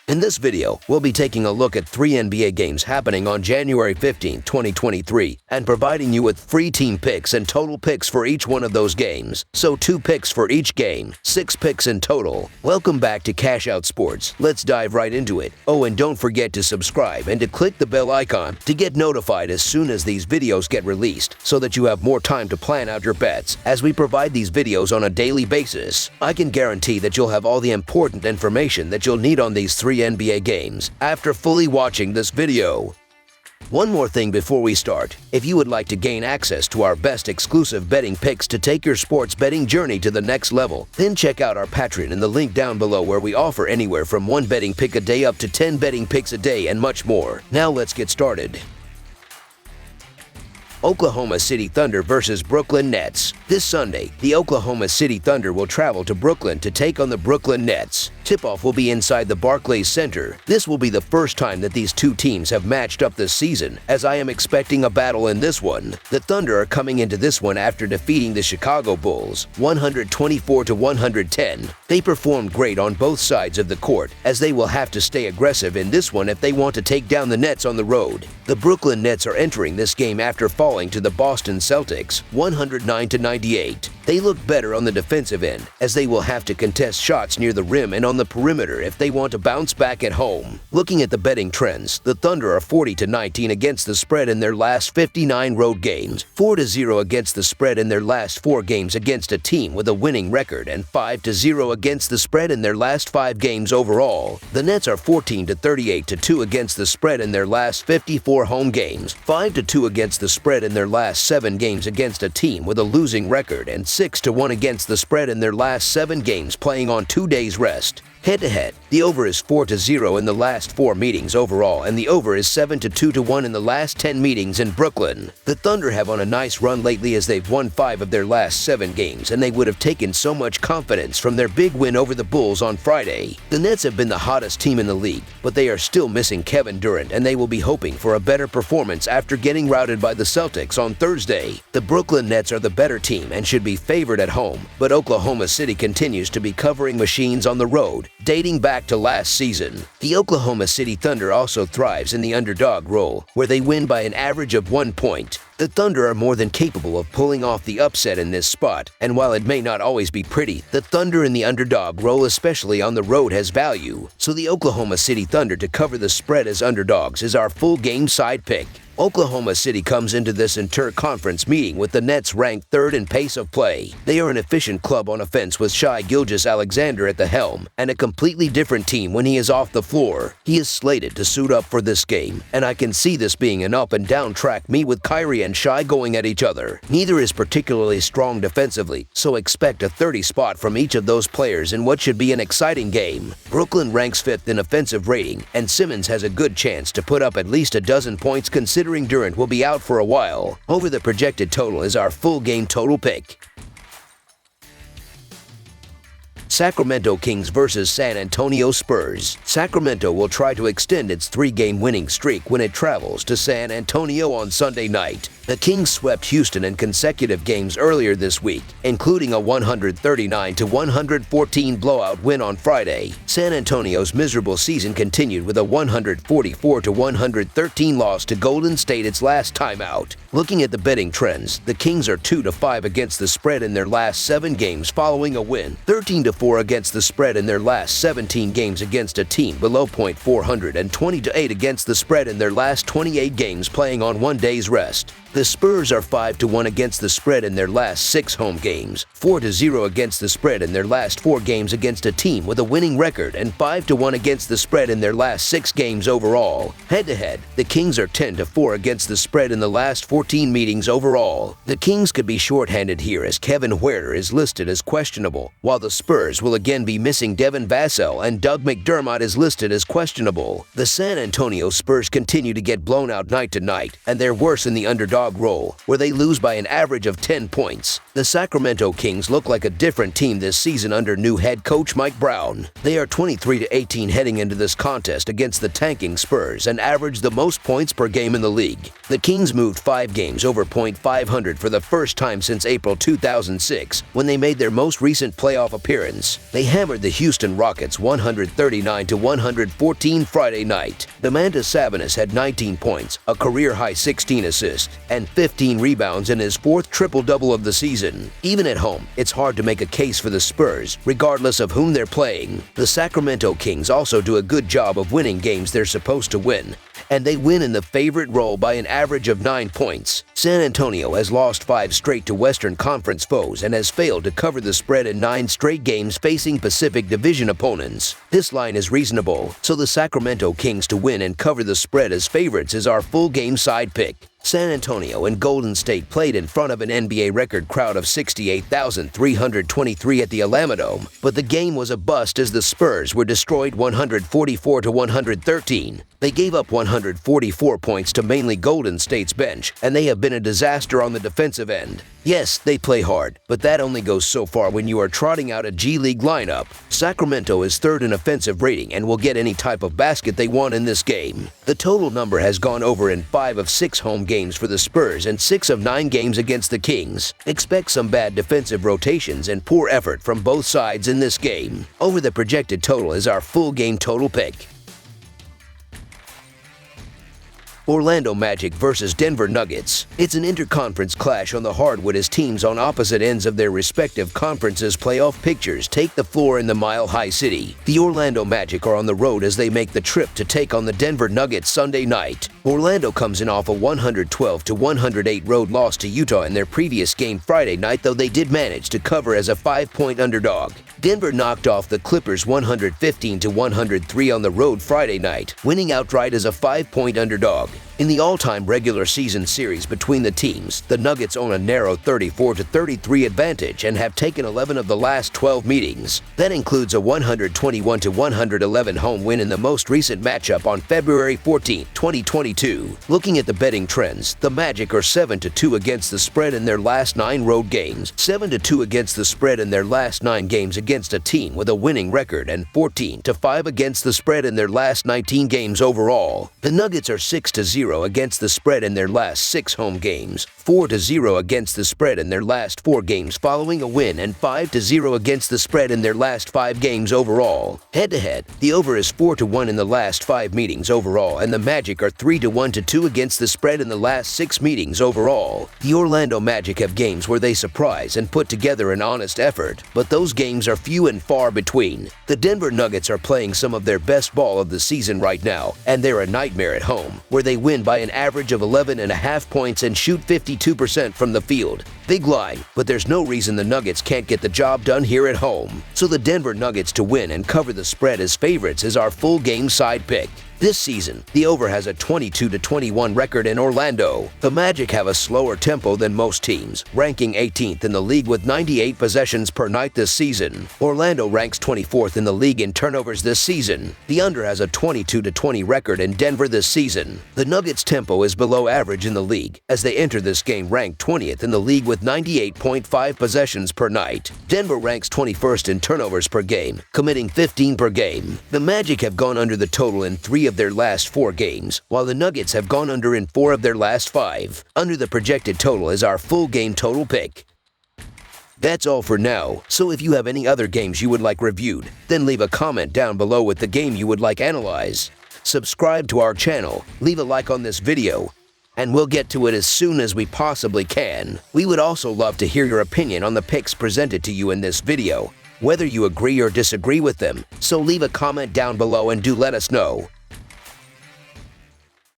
In this video, we'll be taking a look at 3 NBA games happening on January 15, 2023, and providing you with free team picks and total picks for each one of those games. So 2 picks for each game, 6 picks in total. Welcome back to Cash Out Sports. Let's dive right into it. Oh, and don't forget to subscribe and to click the bell icon to get notified as soon as these videos get released, so that you have more time to plan out your bets as we provide these videos on a daily basis. I can guarantee that you'll have all the important information that you'll need on these 3 NBA games after fully watching this video. One more thing before we start. If you would like to gain access to our best exclusive betting picks to take your sports betting journey to the next level, then check out our Patreon in the link down below, where we offer anywhere from 1 betting pick a day up to 10 betting picks a day and much more. Now let's get started. Oklahoma City Thunder versus Brooklyn Nets. This Sunday, the Oklahoma City Thunder will travel to Brooklyn to take on the Brooklyn Nets. Tip-off will be inside the Barclays Center. This will be the first time that these two teams have matched up this season, as I am expecting a battle in this one. The Thunder are coming into this one after defeating the Chicago Bulls 124-110. They performed great on both sides of the court, as they will have to stay aggressive in this one if they want to take down the Nets on the road. The Brooklyn Nets are entering this game after falling to the Boston Celtics 109-98. They look better on the defensive end, as they will have to contest shots near the rim and on the perimeter if they want to bounce back at home. Looking at the betting trends, the Thunder are 40-19 against the spread in their last 59 road games, 4-0 against the spread in their last 4 games against a team with a winning record, and 5-0 against the spread in their last 5 games overall. The Nets are 14-38-2 against the spread in their last 54 home games, 5-2 against the spread in their last 7 games against a team with a losing record, and 6-1 against the spread in their last 7 games playing on 2 days rest. Head-to-head, the over is 4-0 in the last 4 meetings overall, and the over is 7-2-1 in the last 10 meetings in Brooklyn. The Thunder have on a nice run lately, as they've won 5 of their last 7 games, and they would have taken so much confidence from their big win over the Bulls on Friday. The Nets have been the hottest team in the league, but they are still missing Kevin Durant, and they will be hoping for a better performance after getting routed by the Celtics on Thursday. The Brooklyn Nets are the better team and should be favored at home, but Oklahoma City continues to be covering machines on the road, dating back to last season. The Oklahoma City Thunder also thrives in the underdog role, where they win by an average of 1 point. The Thunder are more than capable of pulling off the upset in this spot, and while it may not always be pretty, the Thunder in the underdog role, especially on the road, has value. So the Oklahoma City Thunder to cover the spread as underdogs is our full game side pick. Oklahoma City comes into this inter-conference meeting with the Nets ranked 3rd in pace of play. They are an efficient club on offense with Shai Gilgeous-Alexander at the helm, and a completely different team when he is off the floor. He is slated to suit up for this game, and I can see this being an up and down track meet with Kyrie and Shai going at each other. Neither is particularly strong defensively, so expect a 30 spot from each of those players in what should be an exciting game. Brooklyn ranks 5th in offensive rating, and Simmons has a good chance to put up at least a dozen points considering Durant will be out for a while. Over the projected total is our full game total pick. Sacramento Kings versus San Antonio Spurs. Sacramento will try to extend its 3-game winning streak when it travels to San Antonio on Sunday night. The Kings swept Houston in consecutive games earlier this week, including a 139-114 blowout win on Friday. San Antonio's miserable season continued with a 144-113 loss to Golden State its last time out. Looking at the betting trends, the Kings are 2-5 against the spread in their last 7 games following a win, 13-4 against the spread in their last 17 games against a team below .400, and 20-8 against the spread in their last 28 games playing on 1 day's rest. The Spurs are 5-1 against the spread in their last 6 home games, 4-0 against the spread in their last 4 games against a team with a winning record, and 5-1 against the spread in their last 6 games overall. Head-to-head, the Kings are 10-4 against the spread in the last 14 meetings overall. The Kings could be shorthanded here, as Kevin Huerter is listed as questionable, while the Spurs will again be missing Devin Vassell, and Doug McDermott is listed as questionable. The San Antonio Spurs continue to get blown out night to night, and they're worse in the underdog underdog role, where they lose by an average of 10 points. The Sacramento Kings look like a different team this season under new head coach Mike Brown. They are 23-18 heading into this contest against the tanking Spurs and average the most points per game in the league. The Kings moved 5 games over .500 for the first time since April 2006, when they made their most recent playoff appearance. They hammered the Houston Rockets 139-114 Friday night. Domantas Sabonis had 19 points, a career-high 16 assists, and 15 rebounds in his 4th triple-double of the season. Even at home, it's hard to make a case for the Spurs, regardless of whom they're playing. The Sacramento Kings also do a good job of winning games they're supposed to win, and they win in the favorite role by an average of 9 points. San Antonio has lost 5 straight to Western Conference foes and has failed to cover the spread in 9 straight games facing Pacific Division opponents. This line is reasonable, so the Sacramento Kings to win and cover the spread as favorites is our full game side pick. San Antonio and Golden State played in front of an NBA record crowd of 68,323 at the Alamodome, but the game was a bust as the Spurs were destroyed 144-113. They gave up 144 points to mainly Golden State's bench, and they have been a disaster on the defensive end. Yes, they play hard, but that only goes so far when you are trotting out a G League lineup. Sacramento is 3rd in offensive rating and will get any type of basket they want in this game. The total number has gone over in 5 of 6 home games for the Spurs and 6 of 9 games against the Kings. Expect some bad defensive rotations and poor effort from both sides in this game. Over the projected total is our full game total pick. Orlando Magic versus Denver Nuggets. It's an interconference clash on the hardwood as teams on opposite ends of their respective conferences' playoff pictures take the floor in the Mile High City. The Orlando Magic are on the road as they make the trip to take on the Denver Nuggets Sunday night. Orlando comes in off a 112-108 road loss to Utah in their previous game Friday night, though they did manage to cover as a 5-point underdog. Denver knocked off the Clippers 115-103 on the road Friday night, winning outright as a 5-point underdog. In the all-time regular season series between the teams, the Nuggets own a narrow 34-33 advantage and have taken 11 of the last 12 meetings. That includes a 121-111 home win in the most recent matchup on February 14, 2022. Looking at the betting trends, the Magic are 7-2 against the spread in their last 9 road games, 7-2 against the spread in their last 9 games against a team with a winning record, and 14-5 against the spread in their last 19 games overall. The Nuggets are 6-0 against the spread in their last 6 home games, 4-0 against the spread in their last 4 games following a win, and 5-0 against the spread in their last 5 games overall. Head-to-head, the over is 4-1 in the last 5 meetings overall, and the Magic are 3-1-2 against the spread in the last 6 meetings overall. The Orlando Magic have games where they surprise and put together an honest effort, but those games are few and far between. The Denver Nuggets are playing some of their best ball of the season right now, and they're a nightmare at home, where they win by an average of 11.5 points and shoot 52% from the field. Big line, but there's no reason the Nuggets can't get the job done here at home. So the Denver Nuggets to win and cover the spread as favorites is our full game side pick. This season, the over has a 22-21 record in Orlando. The Magic have a slower tempo than most teams, ranking 18th in the league with 98 possessions per night this season. Orlando ranks 24th in the league in turnovers this season. The under has a 22-20 record in Denver this season. The Nuggets' tempo is below average in the league, as they enter this game ranked 20th in the league with 98.5 possessions per night. Denver ranks 21st in turnovers per game, committing 15 per game. The Magic have gone under the total in 3 of their last 4 games, while the Nuggets have gone under in 4 of their last 5. Under the projected total is our full game total pick. That's all for now, so if you have any other games you would like reviewed, then leave a comment down below with the game you would like analyzed. Subscribe to our channel, leave a like on this video, and we'll get to it as soon as we possibly can. We would also love to hear your opinion on the picks presented to you in this video, whether you agree or disagree with them, so leave a comment down below and do let us know.